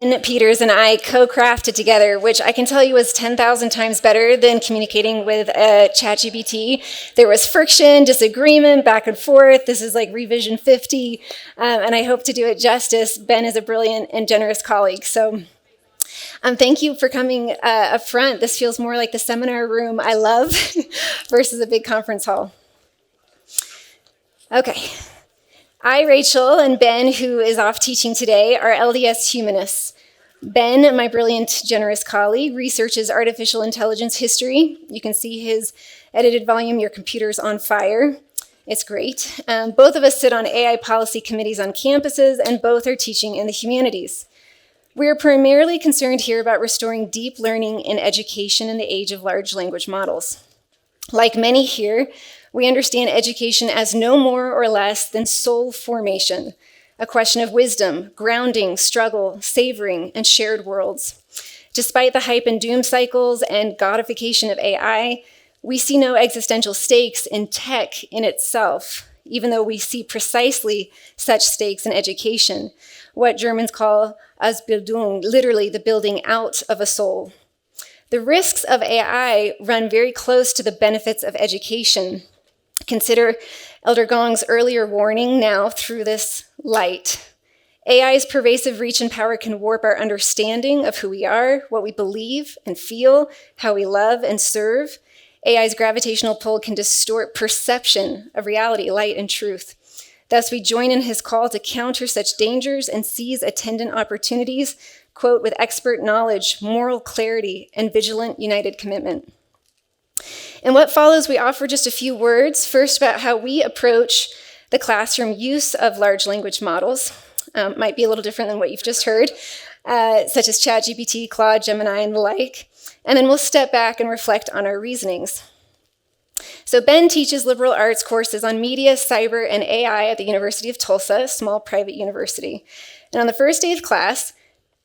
Peters and I co-crafted together, which I can tell you was 10,000 times better than communicating with ChatGPT. There was friction, disagreement, back and forth. This is like revision 50, and I hope to do it justice. Ben is a brilliant and generous colleague, so thank you for coming up front. This feels more like the seminar room I love versus a big conference hall. Okay. I, Rachael, and Ben, who is off teaching today, are LDS humanists. Ben, my brilliant, generous colleague, researches artificial intelligence history. You can see his edited volume, Your Computer's on Fire. It's great. Both of us sit on AI policy committees on campuses, and both are teaching in the humanities. We are primarily concerned here about restoring deep learning in education in the age of large language models. Like many here, we understand education as no more or less than soul formation, a question of wisdom, grounding, struggle, savoring, and shared worlds. Despite the hype and doom cycles and godification of AI, we see no existential stakes in tech in itself, even though we see precisely such stakes in education, what Germans call Ausbildung, literally the building out of a soul. The risks of AI run very close to the benefits of education. Consider Elder Gong's earlier warning now through this light. AI's pervasive reach and power can warp our understanding of who we are, what we believe and feel, how we love and serve. AI's gravitational pull can distort perception of reality, light, and truth. Thus, we join in his call to counter such dangers and seize attendant opportunities, quote, with expert knowledge, moral clarity, and vigilant united commitment. In what follows, we offer just a few words, first about how we approach the classroom use of large language models. Might be a little different than what you've just heard, such as ChatGPT, Claude, Gemini, and the like. And then we'll step back and reflect on our reasonings. So Ben teaches liberal arts courses on media, cyber, and AI at the University of Tulsa, a small private university. And on the first day of class,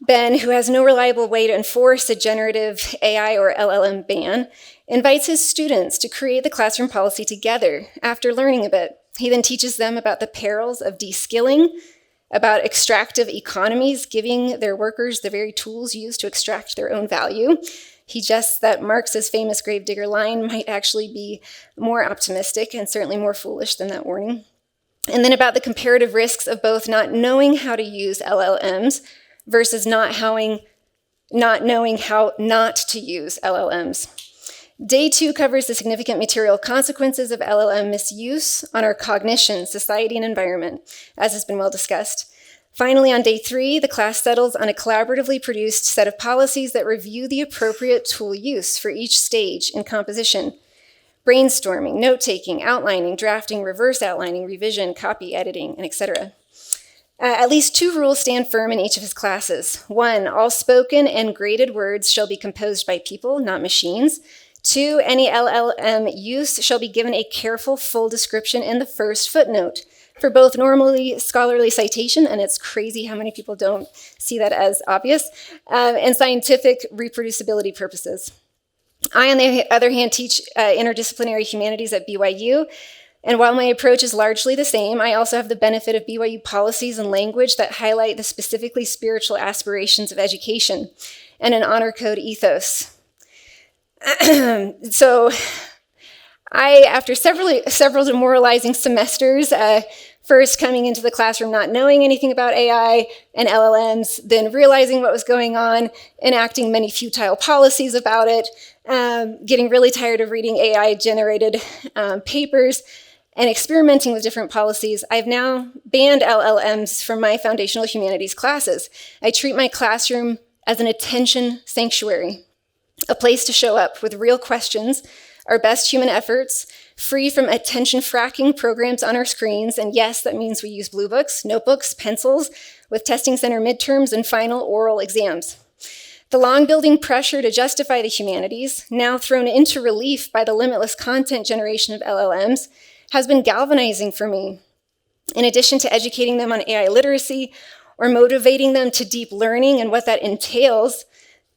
Ben, who has no reliable way to enforce a generative AI or LLM ban, invites his students to create the classroom policy together after learning a bit. He then teaches them about the perils of de-skilling, about extractive economies, giving their workers the very tools used to extract their own value. He jests that Marx's famous gravedigger line might actually be more optimistic and certainly more foolish than that warning. And then about the comparative risks of both not knowing how to use LLMs versus not knowing how not to use LLMs. Day 2 covers the significant material consequences of LLM misuse on our cognition, society, and environment, as has been well discussed. Finally, on day 3, the class settles on a collaboratively produced set of policies that review the appropriate tool use for each stage in composition. Brainstorming, note-taking, outlining, drafting, reverse outlining, revision, copy, editing, and etc. At least 2 rules stand firm in each of his classes. 1, all spoken and graded words shall be composed by people, not machines. 2, any LLM use shall be given a careful, full description in the first footnote for both normally scholarly citation, and it's crazy how many people don't see that as obvious, and scientific reproducibility purposes. I, on the other hand, teach interdisciplinary humanities at BYU, and while my approach is largely the same, I also have the benefit of BYU policies and language that highlight the specifically spiritual aspirations of education and an honor code ethos. So I, after several demoralizing semesters, first coming into the classroom not knowing anything about AI and LLMs, then realizing what was going on, enacting many futile policies about it, getting really tired of reading AI-generated papers, and experimenting with different policies, I've now banned LLMs from my foundational humanities classes. I treat my classroom as an attention sanctuary, a place to show up with real questions, our best human efforts, free from attention fracking programs on our screens, and yes, that means we use blue books, notebooks, pencils, with testing center midterms and final oral exams. The long-building pressure to justify the humanities, now thrown into relief by the limitless content generation of LLMs, has been galvanizing for me. In addition to educating them on AI literacy or motivating them to deep learning and what that entails,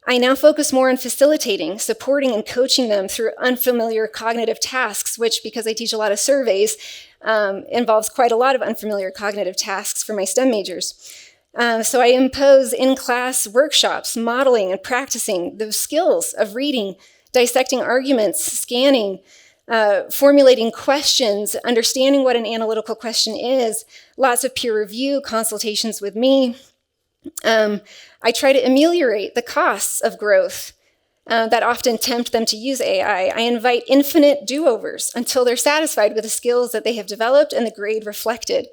I now focus more on facilitating, supporting, and coaching them through unfamiliar cognitive tasks, which, because I teach a lot of surveys, involves quite a lot of unfamiliar cognitive tasks for my STEM majors. So I impose in-class workshops, modeling and practicing the skills of reading, dissecting arguments, scanning, formulating questions, understanding what an analytical question is, lots of peer review, consultations with me. I try to ameliorate the costs of growth that often tempt them to use AI. I invite infinite do-overs until they're satisfied with the skills that they have developed and the grade reflected.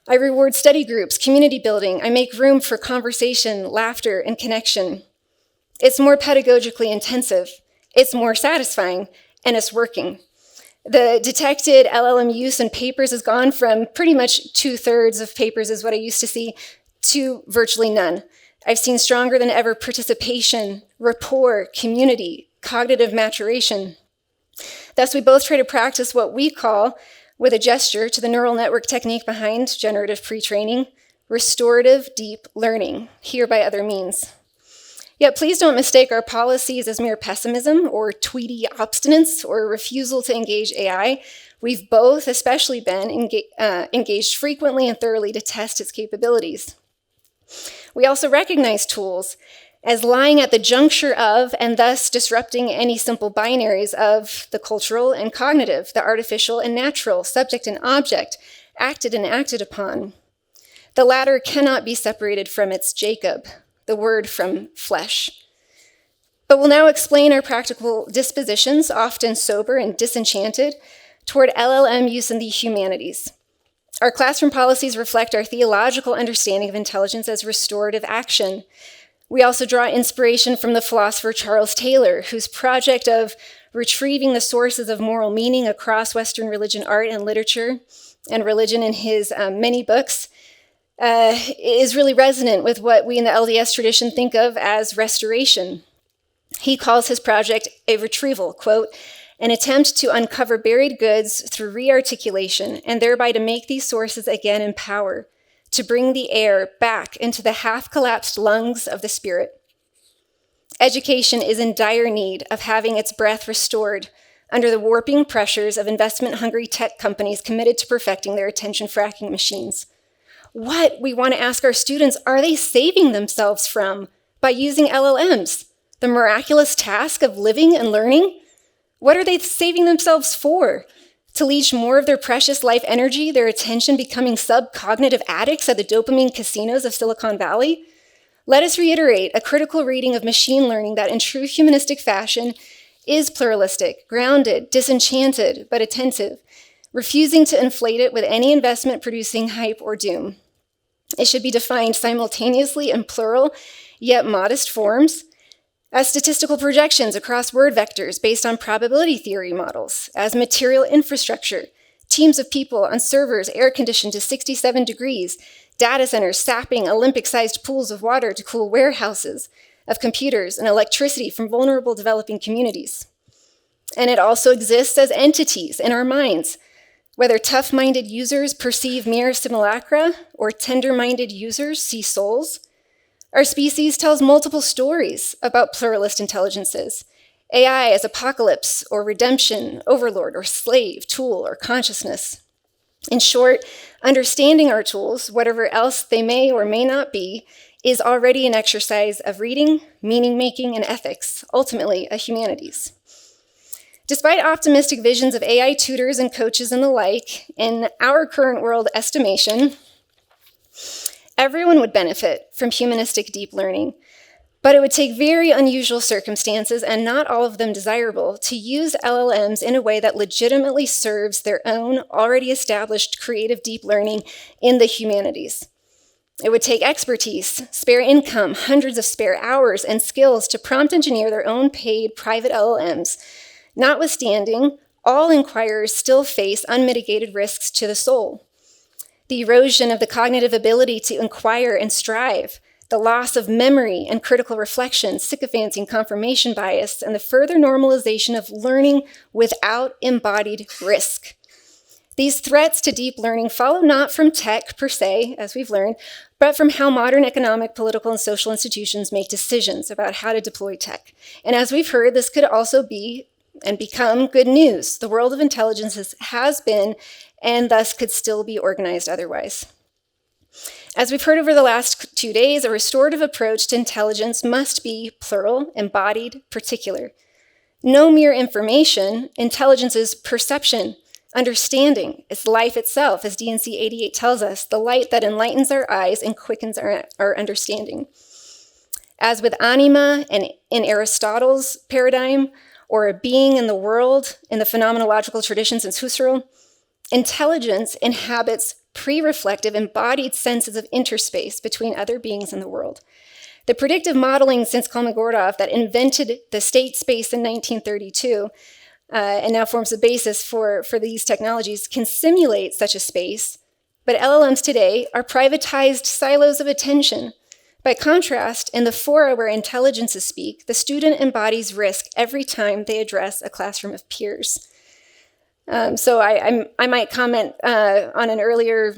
I reward study groups, community building. I make room for conversation, laughter, and connection. It's more pedagogically intensive. It's more satisfying, and it's working. The detected LLM use in papers has gone from pretty much 2/3 of papers is what I used to see to virtually none. I've seen stronger than ever participation, rapport, community, cognitive maturation. Thus, we both try to practice what we call, with a gesture to the neural network technique behind generative pre-training, restorative deep learning, here by other means. Yet please don't mistake our policies as mere pessimism or tweety obstinance or refusal to engage AI. We've both, especially been engaged frequently and thoroughly to test its capabilities. We also recognize tools as lying at the juncture of, and thus disrupting any simple binaries of, the cultural and cognitive, the artificial and natural, subject and object, acted and acted upon. The latter cannot be separated from its Jacob, the word from flesh. But we'll now explain our practical dispositions, often sober and disenchanted, toward LLM use in the humanities. Our classroom policies reflect our theological understanding of intelligence as restorative action. We also draw inspiration from the philosopher Charles Taylor, whose project of retrieving the sources of moral meaning across Western religion, art, and literature, and religion in his many books, is really resonant with what we in the LDS tradition think of as restoration. He calls his project a retrieval, quote, an attempt to uncover buried goods through re-articulation and thereby to make these sources again in power, to bring the air back into the half-collapsed lungs of the spirit. Education is in dire need of having its breath restored under the warping pressures of investment-hungry tech companies committed to perfecting their attention fracking machines. What, we want to ask our students, are they saving themselves from by using LLMs? The miraculous task of living and learning? What are they saving themselves for? To leech more of their precious life energy, their attention becoming subcognitive addicts at the dopamine casinos of Silicon Valley? Let us reiterate a critical reading of machine learning that in true humanistic fashion is pluralistic, grounded, disenchanted, but attentive, refusing to inflate it with any investment-producing hype or doom. It should be defined simultaneously in plural, yet modest forms, as statistical projections across word vectors based on probability theory models, as material infrastructure, teams of people on servers air-conditioned to 67 degrees, data centers sapping Olympic-sized pools of water to cool warehouses of computers and electricity from vulnerable developing communities. And it also exists as entities in our minds, whether tough-minded users perceive mere simulacra or tender-minded users see souls. Our species tells multiple stories about pluralist intelligences. AI as apocalypse or redemption, overlord or slave, tool or consciousness. In short, understanding our tools, whatever else they may or may not be, is already an exercise of reading, meaning-making, and ethics, ultimately a humanities. Despite optimistic visions of AI tutors and coaches and the like, in our current world estimation, everyone would benefit from humanistic deep learning, but it would take very unusual circumstances, and not all of them desirable, to use LLMs in a way that legitimately serves their own already established creative deep learning in the humanities. It would take expertise, spare income, hundreds of spare hours, and skills to prompt engineer their own paid private LLMs. Notwithstanding, all inquirers still face unmitigated risks to the soul. The erosion of the cognitive ability to inquire and strive, the loss of memory and critical reflection, sycophancy, confirmation bias, and the further normalization of learning without embodied risk. These threats to deep learning follow not from tech per se, as we've learned, but from how modern economic, political, and social institutions make decisions about how to deploy tech. And as we've heard, this could also be and become good news. The world of intelligence has been and thus could still be organized otherwise. As we've heard over the last 2 days, a restorative approach to intelligence must be plural, embodied, particular. No mere information, intelligence is perception, understanding. It's life itself, as D&C 88 tells us, the light that enlightens our eyes and quickens our understanding. As with anima and in Aristotle's paradigm, or a being in the world in the phenomenological traditions in Husserl, intelligence inhabits pre-reflective, embodied senses of interspace between other beings in the world. The predictive modeling since Kolmogorov that invented the state space in 1932 and now forms the basis for these technologies can simulate such a space, but LLMs today are privatized silos of attention. By contrast, in the fora where intelligences speak, the student embodies risk every time they address a classroom of peers. So I might comment on an earlier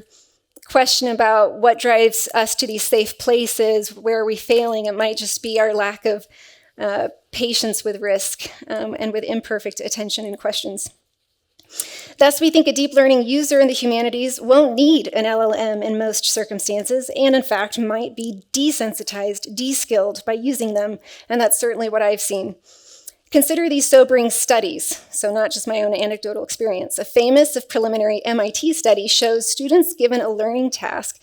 question about what drives us to these safe places. Where are we failing? It might just be our lack of patience with risk and with imperfect attention and questions. Thus, we think a deep learning user in the humanities won't need an LLM in most circumstances, and in fact might be desensitized, de-skilled by using them, and that's certainly what I've seen. Consider these sobering studies, so not just my own anecdotal experience. A famous, if preliminary, MIT study shows students given a learning task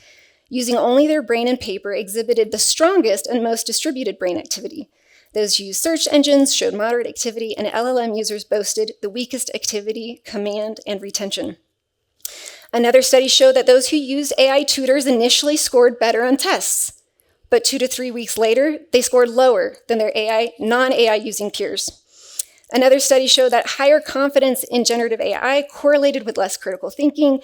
using only their brain and paper exhibited the strongest and most distributed brain activity. Those who used search engines showed moderate activity, and LLM users boasted the weakest activity, command, and retention. Another study showed that those who used AI tutors initially scored better on tests, but 2 to 3 weeks later, they scored lower than their non-AI using peers. Another study showed that higher confidence in generative AI correlated with less critical thinking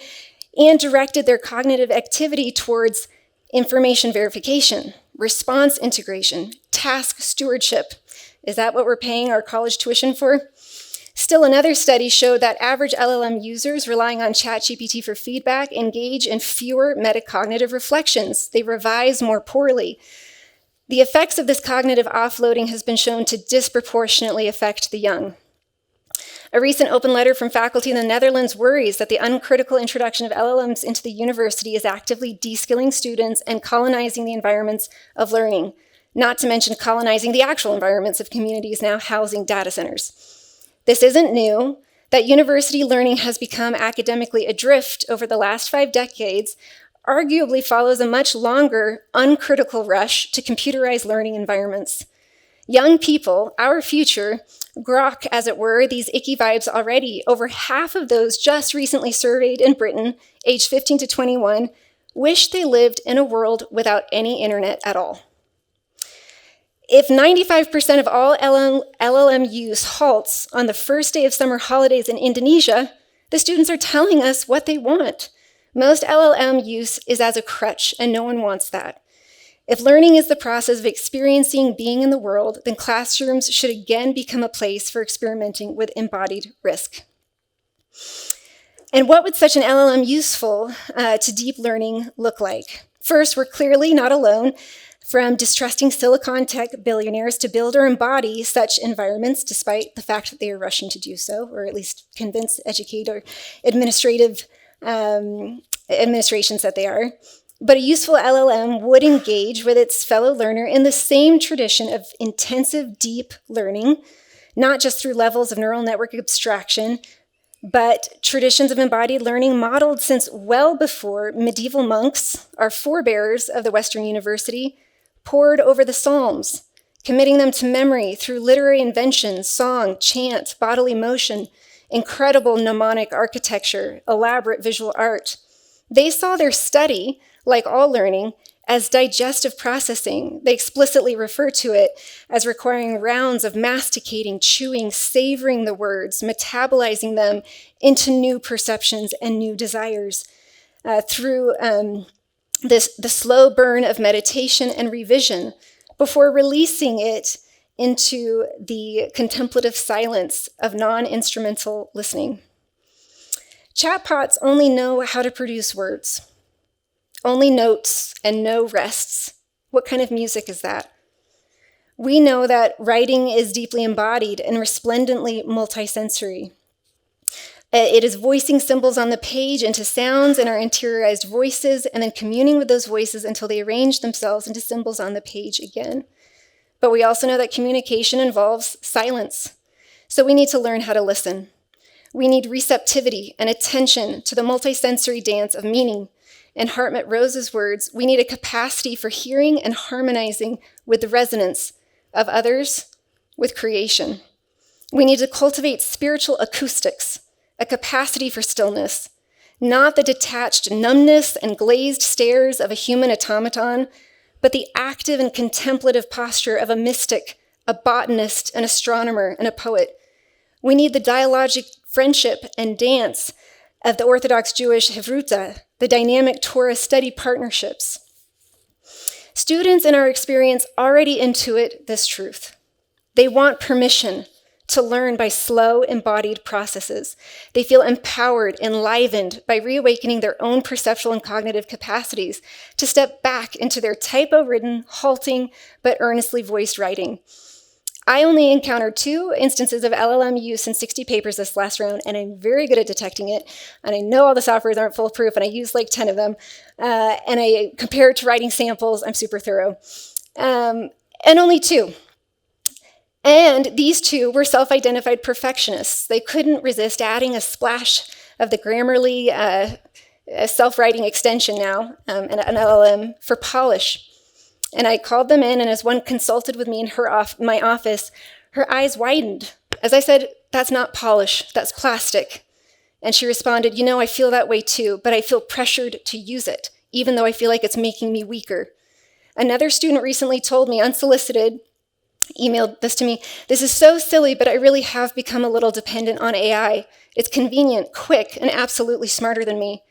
and directed their cognitive activity towards information verification, response integration, task stewardship. Is that what we're paying our college tuition for? Still, another study showed that average LLM users relying on ChatGPT for feedback engage in fewer metacognitive reflections. They revise more poorly. The effects of this cognitive offloading has been shown to disproportionately affect the young. A recent open letter from faculty in the Netherlands worries that the uncritical introduction of LLMs into the university is actively de-skilling students and colonizing the environments of learning, not to mention colonizing the actual environments of communities now housing data centers. This isn't new. That university learning has become academically adrift over the last 5 decades arguably follows a much longer, uncritical rush to computerized learning environments. Young people, our future, grok, as it were, these icky vibes already. Over half of those just recently surveyed in Britain, aged 15 to 21, wish they lived in a world without any internet at all. If 95% of all LLM use halts on the first day of summer holidays in Indonesia, the students are telling us what they want. Most LLM use is as a crutch, and no one wants that. If learning is the process of experiencing being in the world, then classrooms should again become a place for experimenting with embodied risk. And what would such an LLM useful to deep learning look like? First, we're clearly not alone. From distrusting Silicon tech billionaires to build or embody such environments, despite the fact that they are rushing to do so, or at least convince, educate, or administrations that they are. But a useful LLM would engage with its fellow learner in the same tradition of intensive, deep learning, not just through levels of neural network abstraction, but traditions of embodied learning modeled since well before medieval monks, our forebears of the Western University, pored over the Psalms, committing them to memory through literary invention, song, chant, bodily motion, incredible mnemonic architecture, elaborate visual art. They saw their study, like all learning, as digestive processing. They explicitly refer to it as requiring rounds of masticating, chewing, savoring the words, metabolizing them into new perceptions and new desires through the slow burn of meditation and revision before releasing it into the contemplative silence of non-instrumental listening. Chatbots only know how to produce words. Only notes and no rests. What kind of music is that? We know that writing is deeply embodied and resplendently multisensory. It is voicing symbols on the page into sounds in our interiorized voices, and then communing with those voices until they arrange themselves into symbols on the page again. But we also know that communication involves silence. So we need to learn how to listen. We need receptivity and attention to the multisensory dance of meaning. In Hartmut Rose's words, we need a capacity for hearing and harmonizing with the resonance of others, with creation. We need to cultivate spiritual acoustics, a capacity for stillness, not the detached numbness and glazed stares of a human automaton, but the active and contemplative posture of a mystic, a botanist, an astronomer, and a poet. We need the dialogic friendship and dance of the Orthodox Jewish Hevruta, the dynamic Torah study partnerships. Students in our experience already intuit this truth. They want permission to learn by slow, embodied processes. They feel empowered, enlivened by reawakening their own perceptual and cognitive capacities to step back into their typo-ridden, halting, but earnestly voiced writing. I only encountered 2 instances of LLM use in 60 papers this last round, and I'm very good at detecting it. And I know all the softwares aren't foolproof, and I use like 10 of them. And I compare it to writing samples. I'm super thorough. And only 2. And these 2 were self-identified perfectionists. They couldn't resist adding a splash of the Grammarly self-writing extension now, an LLM, for polish. And I called them in, and as one consulted with me in my office, her eyes widened. As I said, "That's not polish, that's plastic." And she responded, "I feel that way too, but I feel pressured to use it, even though I feel like it's making me weaker." Another student recently told me, unsolicited, emailed this to me, "This is so silly, but I really have become a little dependent on AI. It's convenient, quick, and absolutely smarter than me.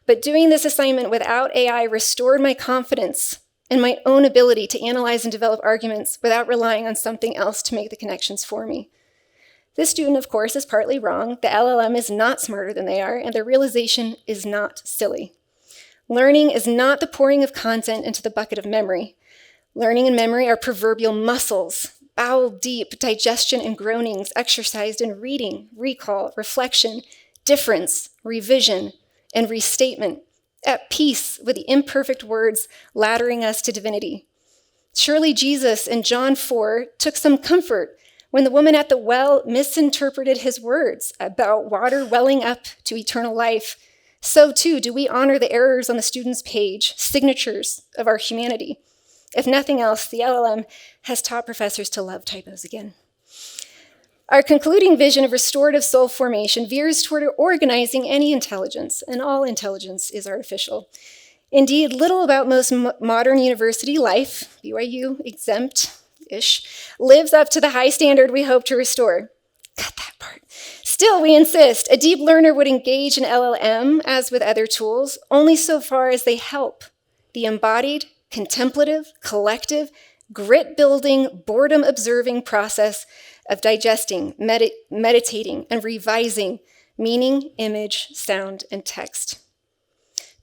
But doing this assignment without AI restored my confidence and my own ability to analyze and develop arguments without relying on something else to make the connections for me." This student, of course, is partly wrong. The LLM is not smarter than they are, and their realization is not silly. Learning is not the pouring of content into the bucket of memory. Learning and memory are proverbial muscles, bowel-deep digestion and groanings exercised in reading, recall, reflection, difference, revision, and restatement, at peace with the imperfect words laddering us to divinity. Surely Jesus in John 4 took some comfort when the woman at the well misinterpreted his words about water welling up to eternal life. So too do we honor the errors on the student's page, signatures of our humanity. If nothing else, the LLM has taught professors to love typos again. Our concluding vision of restorative soul formation veers toward organizing any intelligence, and all intelligence is artificial. Indeed, little about most modern university life, BYU exempt-ish, lives up to the high standard we hope to restore. Cut that part. Still, we insist a deep learner would engage an LLM, as with other tools, only so far as they help the embodied, contemplative, collective, grit-building, boredom-observing process of digesting, meditating, and revising meaning, image, sound, and text.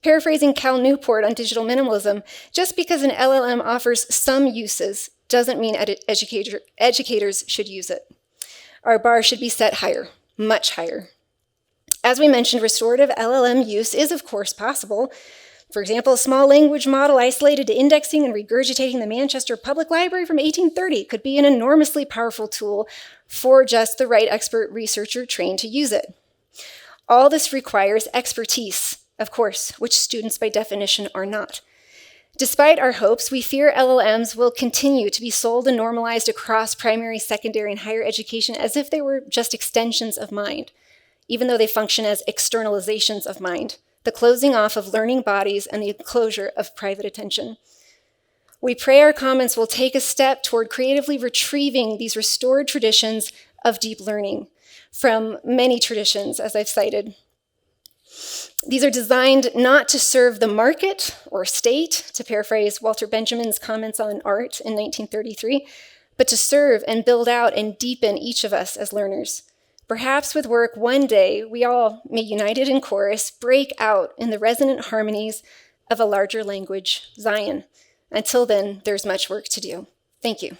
Paraphrasing Cal Newport on digital minimalism, just because an LLM offers some uses doesn't mean educators should use it. Our bar should be set higher, much higher. As we mentioned, restorative LLM use is, of course, possible. For example, a small language model isolated to indexing and regurgitating the Manchester Public Library from 1830 could be an enormously powerful tool for just the right expert researcher trained to use it. All this requires expertise, of course, which students by definition are not. Despite our hopes, we fear LLMs will continue to be sold and normalized across primary, secondary, and higher education as if they were just extensions of mind, even though they function as externalizations of mind, the closing off of learning bodies and the enclosure of private attention. We pray our comments will take a step toward creatively retrieving these restored traditions of deep learning from many traditions, as I've cited. These are designed not to serve the market or state, to paraphrase Walter Benjamin's comments on art in 1933, but to serve and build out and deepen each of us as learners. Perhaps with work one day, we all may, united in chorus, break out in the resonant harmonies of a larger language, Zion. Until then, there's much work to do. Thank you.